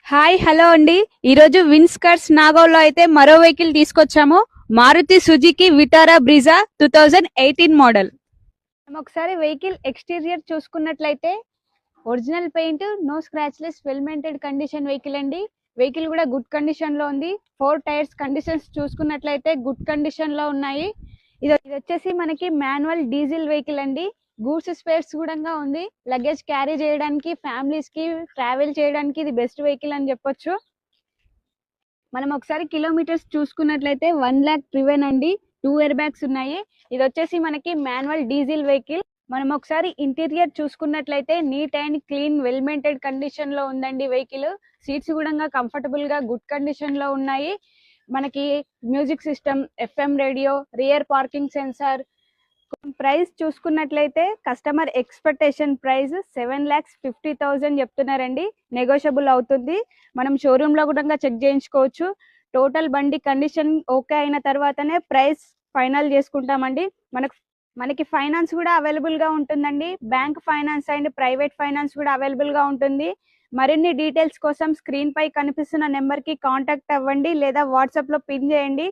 Hi hello అండి. ఈరోజు wins cars నాగోల్లో అయితే మరో వెహికల్ తీసుకొచ్చాము. Maruti Suzuki Vitara Brezza 2018 model. మనం ఒకసారి వెహికల్ ఎక్స్టీరియర్ చూసుకున్నట్లయితే original paint, no scratchless, well maintained condition vehicle అండి. వెహికల్ కూడా గుడ్ కండిషన్ లో ఉంది. 4 టైర్స్ కండిషన్స్ చూసుకున్నట్లయితే గుడ్ కండిషన్ లో ఉన్నాయి. ఇది వచ్చేసి మనకి మాన్యువల్ డీజిల్ వెహికల్ అండి. గూడ్స్ స్పేర్స్ కూడా ఉంది. లగేజ్ క్యారీ చేయడానికి, ఫ్యామిలీస్ కి ట్రావెల్ చేయడానికి ఇది బెస్ట్ వెహికల్ అని చెప్పొచ్చు. మనం ఒకసారి కిలోమీటర్స్ చూసుకున్నట్లయితే 1,00,000 ట్రివెన్ అండి. 2 ఎయిర్ బ్యాగ్స్ ఉన్నాయి. ఇది వచ్చేసి మనకి మాన్యువల్ డీజిల్ వెహికల్. మనం ఒకసారి ఇంటీరియర్ చూసుకున్నట్లయితే neat and clean, well maintained condition లో ఉందండి వెహికల్. సీట్స్ కూడా కంఫర్టబుల్ గా గుడ్ కండిషన్ లో ఉన్నాయి. మనకి music system, FM radio, rear parking sensor. Price చూసుకున్నట్లయితే కస్టమర్ ఎక్స్పెక్టేషన్ ప్రైస్ 7,50,000 చెప్తున్నారండి. నెగోషియబుల్ అవుతుంది. మనం షోరూమ్ లో కూడా చెక్ చేయించుకోవచ్చు. టోటల్ బండి కండిషన్ ఓకే అయిన తర్వాతనే ప్రైస్ ఫైనల్ చేసుకుంటామండి. మనకి ఫైనాన్స్ కూడా అవైలబుల్ గా ఉంటుందండి. Bank finance and private finance కూడా అవైలబుల్ గా ఉంటుంది. మరిన్ని డీటెయిల్స్ కోసం స్క్రీన్ పై కనిపిస్తున్న నెంబర్ కి కాంటాక్ట్ అవ్వండి లేదా వాట్సాప్ లో పిన్ చేయండి.